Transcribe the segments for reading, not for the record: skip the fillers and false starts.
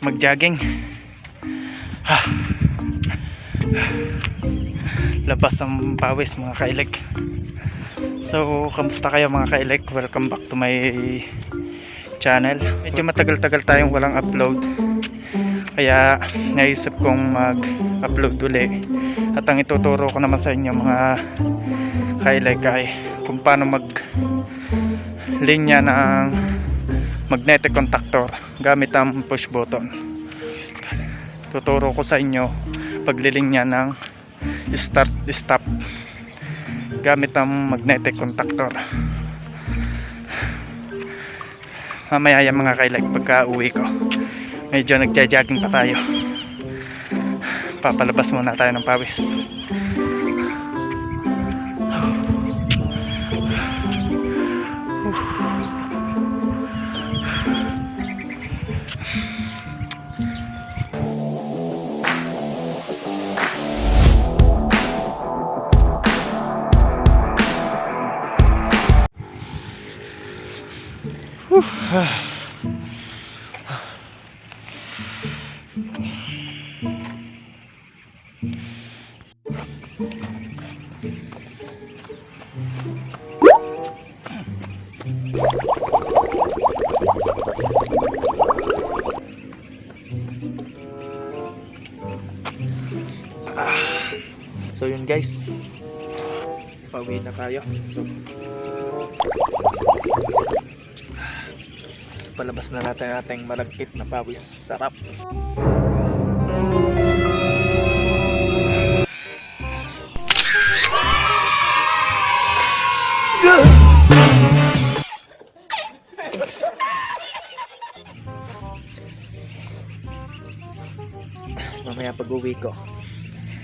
mag-jogging. Labas ang pawis mga kailig. So kamusta kayo mga kailig? Welcome back to my channel. Medyo matagal-tagal tayong walang upload, kaya naisip kong mag-upload uli. At ang ituturo ko naman sa inyo mga kailig ay kung paano mag-linya ng magnetic contactor gamit ang push button. Tuturo ko sa inyo paglilinya ng start stop gamit ang magnetic contactor. Mamaya yan mga kailag, pagka uwi ko medyo nagja-jogging pa tayo. Papalabas muna tayo ng pawis. So yun guys, pauwi na tayo. Palabas na natin ating malagkit na pawis. Sarap. Mamaya pag uwi ko,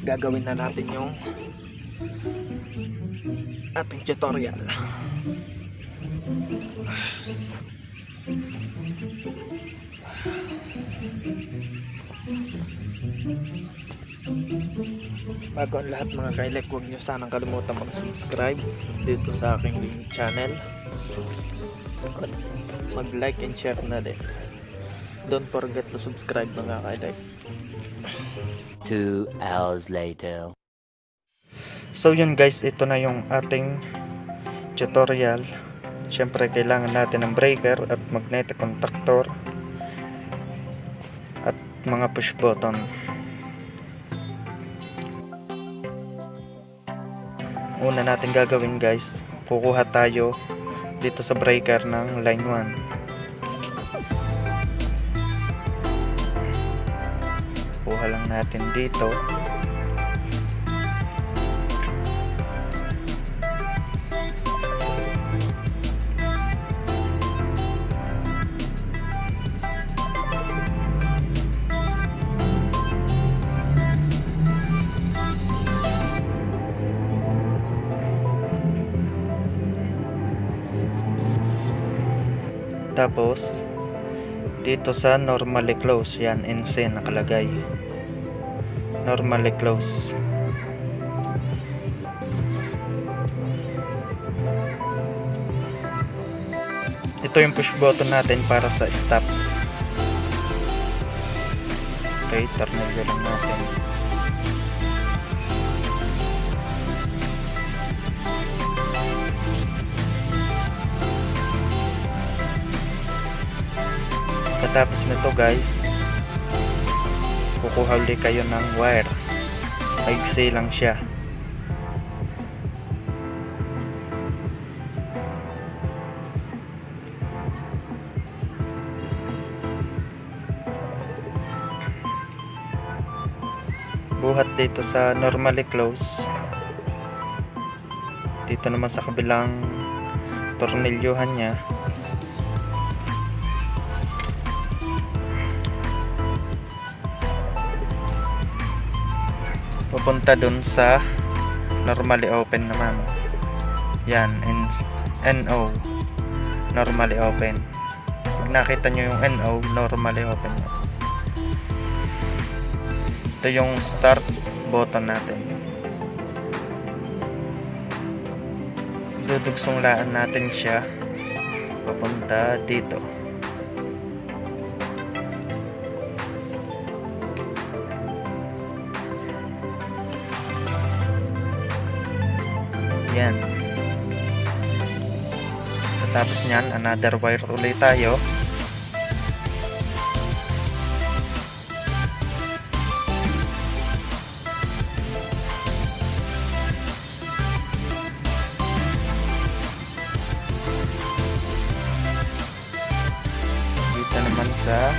gagawin na natin yung ating tutorial. Bago ang lahat mga kailik, huwag nyo sanang kalimutan mag-subscribe dito sa aking channel at mag-like and share na din. Don't forget to subscribe mga kailik. 2 hours later. So yun guys, ito na yung ating tutorial. Siyempre kailangan natin ng breaker at magnetic contactor at mga push button. Una natin gagawin guys, kukuha tayo dito sa breaker ng line 1. Kuha lang natin dito. Tapos dito sa normally close, yan NC nakalagay, normally close. Ito yung push button natin para sa stop. Okay, tornilyo lang natin. Tapos nito guys, kukuha ulit kayo ng wire. Maigsi lang siya. Buhat dito sa normally close. Dito naman sa kabilang tornilyuhan niya. Pupunta dun sa normally open naman. Yan, NO, normally open. Pag nakita nyo yung NO, normally open yan. Ito yung start button natin. Dudugsong-laan natin siya papunta dito. Yan. Tapos nyan, another wire ulit tayo. Dito naman sa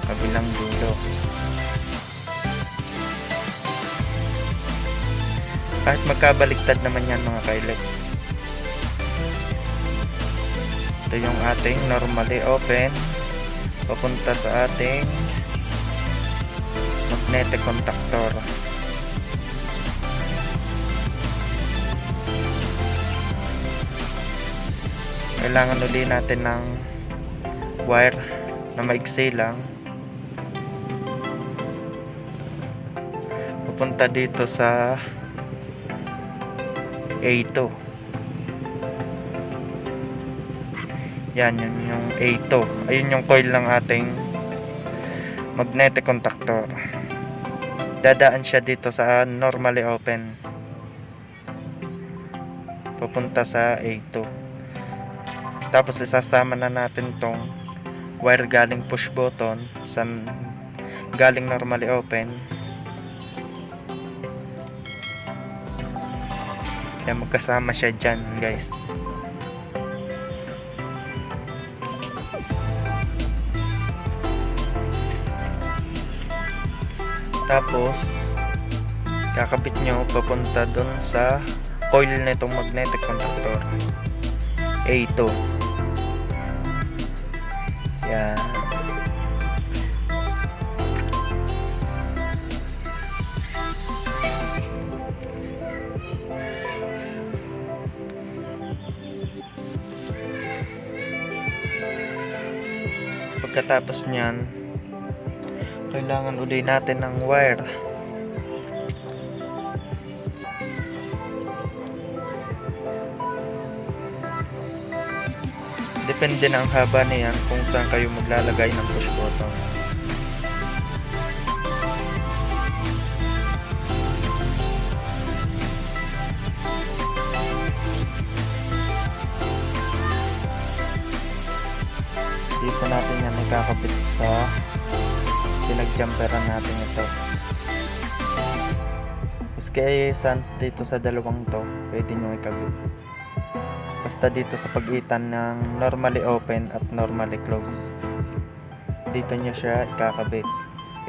kabilang dulo. Kahit magkabaliktad naman yan mga kailek. Ito yung ating normally open papunta sa ating magnetic contactor. Kailangan uli natin ng wire na maigsi lang papunta dito sa A2. Yan, yun yung A2. Ayun yung coil ng ating magnetic contactor. Dadaan siya dito sa normally open papunta sa A2. Tapos isasama na natin tong wire galing push button sa galing normally open. Kaya magkasama siya dyan guys. Tapos kakabit nyo papunta dun sa coil nitong magnetic contactor A2. Yan. Pagkatapos nyan, kailangan uli natin ng wire. Depende na ang haba niyan kung saan kayo maglalagay ng push button. Dito natin yan ikakabit sa pinag-jumperan natin ito. Maski sans dito sa dalawang to, pwede nyo ikabit. Basta dito sa pagitan ng normally open at normally close, dito nyo siya ikakabit.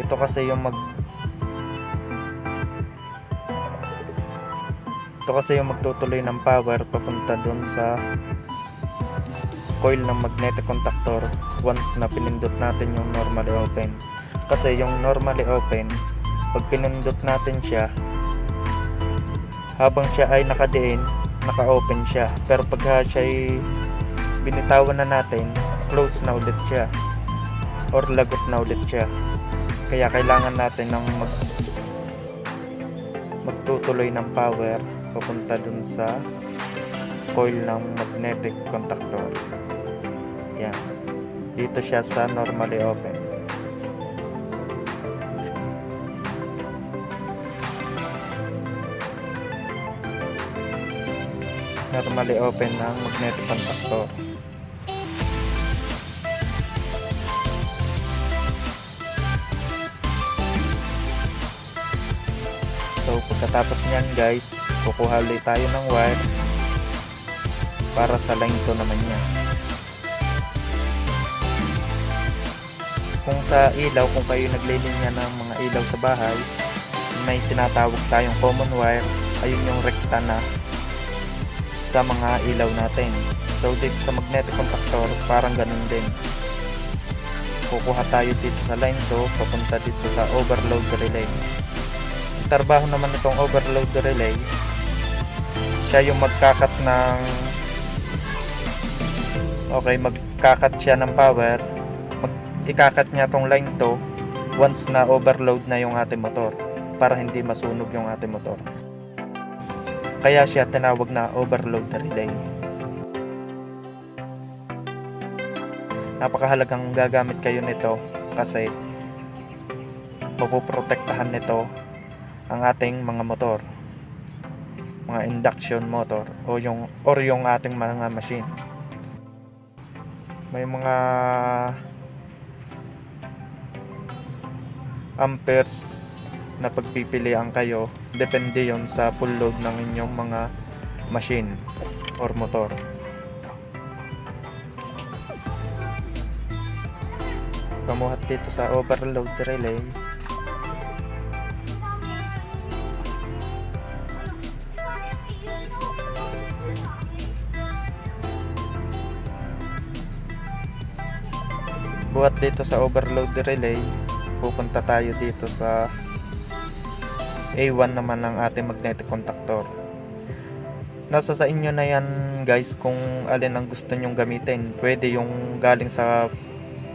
Ito kasi yung magtutuloy ng power papunta dun sa coil ng magnetic contactor once na pinindot natin yung normally open. Kasi yung normally open, pag pinindot natin siya, habang siya ay nakadiin, naka-open siya. Pero pag siya ay binitawan na natin, close na ulit siya or lagot na ulit siya. Kaya kailangan natin ng magtutuloy ng power papunta dun sa coil ng magnetic contactor. Yan. Dito siya sa normally open. Normally open ng magnetic contactor. So pagkatapos niyan guys, kukuha ulit tayo ng wire para sa line 2 naman niya. Kung sa ilaw, kung kayo naglilinya ng mga ilaw sa bahay, may tinatawag tayong common wire. Ayun yung rekta na sa mga ilaw natin. So dito sa magnetic contactor, parang ganun din. Kukuha tayo dito sa line 2, papunta dito sa overload relay. Ang trabaho naman itong overload relay, siya yung magkakat ng magkakat siya ng power. Ikakat niya tong line 2 once na overload na yung ating motor para hindi masunog yung ating motor. Kaya siya tinawag na overload relay. Napakahalagang gagamit kayo nito kasi mapoprotektahan nito ang ating mga motor. mga induction motor o yung ating mga machine. May mga amperes na pagpipilian kayo, depende yon sa full load ng inyong mga machine or motor. Pamuhat dito sa overload relay. Buhat dito sa overload relay, pupunta tayo dito sa A1 naman ng ating magnetic contactor. Nasa sa inyo na yan guys kung alin ang gusto nyong gamitin. Pwede yung galing sa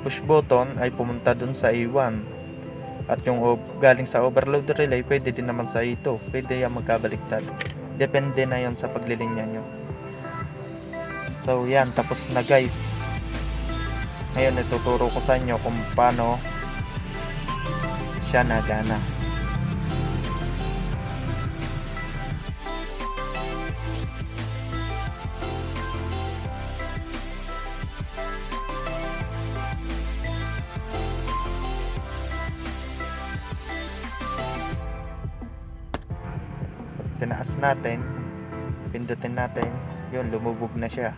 push button ay pumunta dun sa A1, at yung galing sa overload relay pwede din naman sa A2. Pwede yan magkabaliktad, depende na yon sa paglilinya nyo. So yan, tapos na guys. Ngayon ituturo ko sa inyo kung paano siya nagana. Tinaas natin, pindutin natin, yun, lumubog na siya.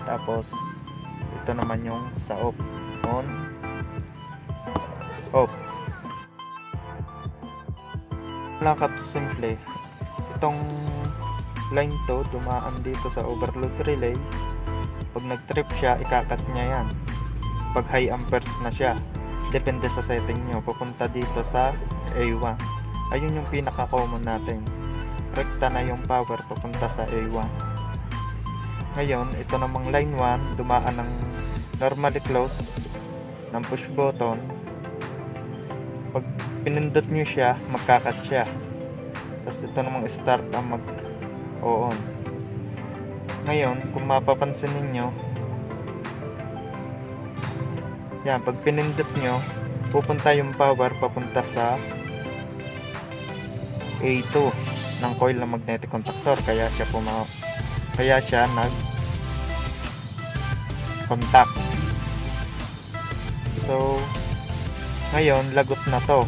Tapos ito naman yung sa off, on, off. Lang simple, itong line to dumaan dito sa overload relay. Pag nag-trip siya, ikakat niya yan. Pag high amperes na siya, depende sa setting nyo, pupunta dito sa A1. Ayun yung pinaka common natin, rekta na yung power papunta sa A1. Ngayon, ito namang line 1, dumaan ng normally close ng push button. Pag pinindot nyo siya, magkakat siya. Tapos ito namang start ang mag-on. Ngayon, kung mapapansin ninyo, yan, pag pinindot nyo, pupunta yung power papunta sa A2 ng coil ng magnetic contactor. Kaya siya nag contact. So ngayon lagot na to.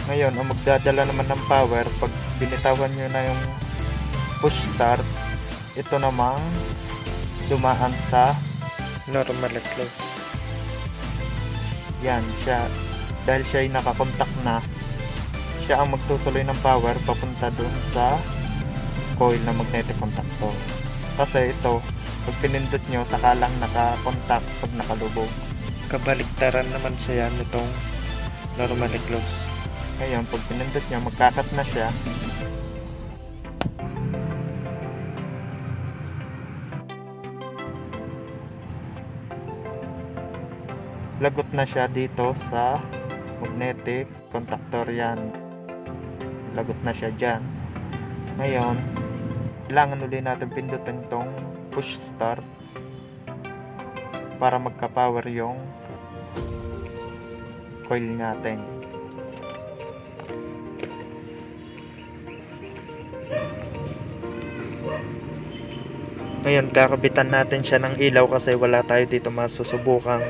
Ngayon ang magdadala naman ng power, pag binitawan nyo na yung push start, ito namang dumaan sa Normal close. yan siya, dahil siya ay nakakontak na, siya ang magtutuloy ng power papunta dun sa coil na magnetic contactor. Kasi ito, pag pinindot nyo, saka lang nakakontak pag nakalubog. Kabaliktaran naman siya nitong normal close. Ngayon, pag pinindot nyo, magkakat na siya. Lagot na siya dito sa magnetic contactor yan. Lagot na siya dyan. Ngayon, kailangan ulit natin pindutin tong push start para magka-power yung coil natin. Ngayon, kakabitan natin siya ng ilaw kasi wala tayo dito masusubukang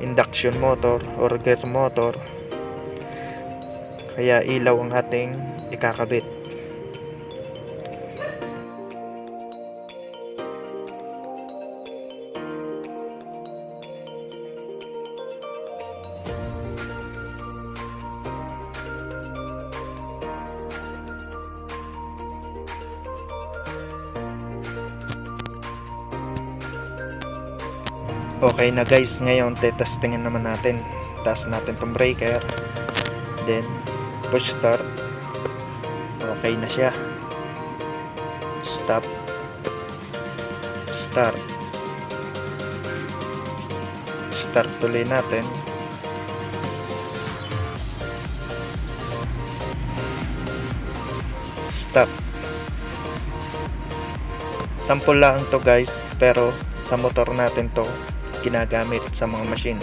induction motor or gear motor. Kaya ilaw ang ating ikakabit. Okay na guys, ngayon tetestingin naman natin. Taas natin tong breaker, then push start. Okay na siya. Stop, start, start tuloy natin. Stop. Sample lang to guys, pero sa motor natin to ginagamit sa mga machine.